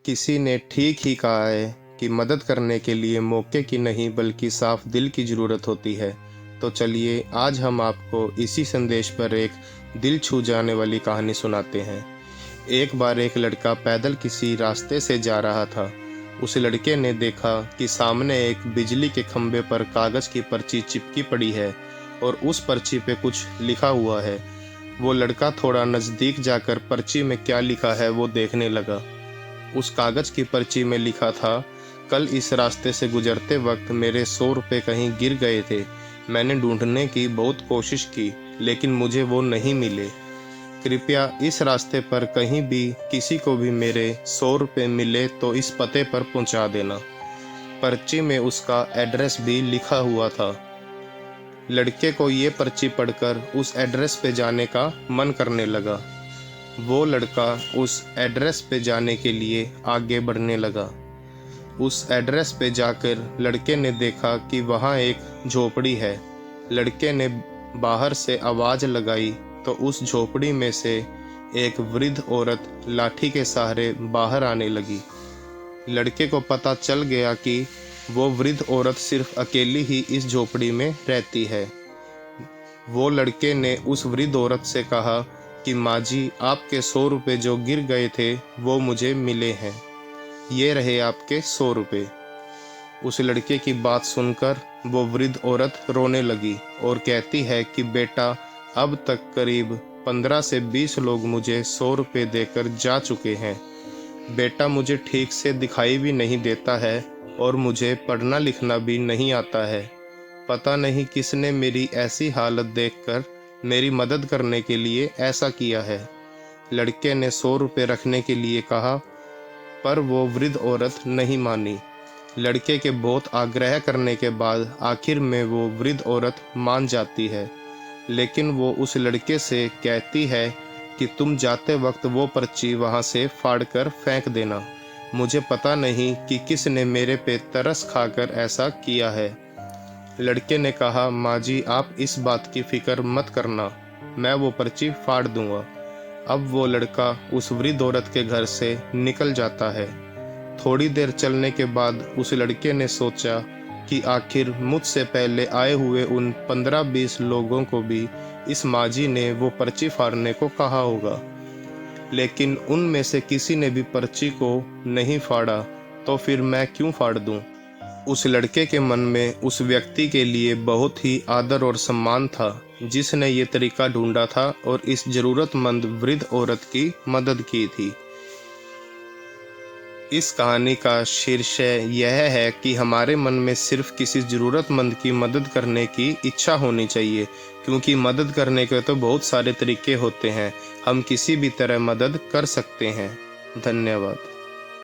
किसी ने ठीक ही कहा है कि मदद करने के लिए मौके की नहीं बल्कि साफ दिल की ज़रूरत होती है। तो चलिए आज हम आपको इसी संदेश पर एक दिल छू जाने वाली कहानी सुनाते हैं। एक बार एक लड़का पैदल किसी रास्ते से जा रहा था। उस लड़के ने देखा कि सामने एक बिजली के खंभे पर कागज़ की पर्ची चिपकी पड़ी है और उस पर्ची पे कुछ लिखा हुआ है। वो लड़का थोड़ा नज़दीक जाकर पर्ची में क्या लिखा है वो देखने लगा। उस कागज़ की पर्ची में लिखा था, कल इस रास्ते से गुजरते वक्त मेरे 100 रुपये कहीं गिर गए थे। मैंने ढूंढने की बहुत कोशिश की लेकिन मुझे वो नहीं मिले। कृपया इस रास्ते पर कहीं भी किसी को भी मेरे 100 रुपये मिले तो इस पते पर पहुंचा देना। पर्ची में उसका एड्रेस भी लिखा हुआ था। लड़के को ये पर्ची पढ़कर उस एड्रेस पे जाने का मन करने लगा। वो लड़का उस एड्रेस पे जाने के लिए आगे बढ़ने लगा। उस एड्रेस पे जाकर लड़के ने देखा कि वहाँ एक झोपड़ी है। लड़के ने बाहर से आवाज़ लगाई तो उस झोपड़ी में से एक वृद्ध औरत लाठी के सहारे बाहर आने लगी। लड़के को पता चल गया कि वो वृद्ध औरत सिर्फ अकेली ही इस झोपड़ी में रहती है। वो लड़के ने उस वृद्ध औरत से कहा कि माँ जी, आपके 100 रुपये जो गिर गए थे वो मुझे मिले हैं, ये रहे आपके 100 रुपये। उस लड़के की बात सुनकर वो वृद्ध औरत रोने लगी और कहती है कि बेटा, अब तक करीब 15 से 20 लोग मुझे 100 रुपये देकर जा चुके हैं। बेटा, मुझे ठीक से दिखाई भी नहीं देता है और मुझे पढ़ना लिखना भी नहीं आता है। पता नहीं किसने मेरी ऐसी हालत देखकर मेरी मदद करने के लिए ऐसा किया है। लड़के ने 100 रुपये रखने के लिए कहा पर वो वृद्ध औरत नहीं मानी। लड़के के बहुत आग्रह करने के बाद आखिर में वो वृद्ध औरत मान जाती है, लेकिन वो उस लड़के से कहती है कि तुम जाते वक्त वो पर्ची वहाँ से फाड़कर फेंक देना। मुझे पता नहीं कि किसने मेरे पे तरस खाकर ऐसा किया है। लड़के ने कहा, माँ जी, आप इस बात की फिक्र मत करना, मैं वो पर्ची फाड़ दूंगा। अब वो लड़का उस वृद्ध औरत के घर से निकल जाता है। थोड़ी देर चलने के बाद उस लड़के ने सोचा कि आखिर मुझसे पहले आए हुए उन 15-20 लोगों को भी इस माजी ने वो पर्ची फाड़ने को कहा होगा, लेकिन उनमें से किसी ने भी पर्ची को नहीं फाड़ा, तो फिर मैं क्यों फाड़ दूं? उस लड़के के मन में उस व्यक्ति के लिए बहुत ही आदर और सम्मान था जिसने ये तरीका ढूंढा था और इस ज़रूरतमंद वृद्ध औरत की मदद की थी। इस कहानी का शीर्षक यह है कि हमारे मन में सिर्फ किसी ज़रूरतमंद की मदद करने की इच्छा होनी चाहिए, क्योंकि मदद करने के तो बहुत सारे तरीके होते हैं। हम किसी भी तरह मदद कर सकते हैं। धन्यवाद।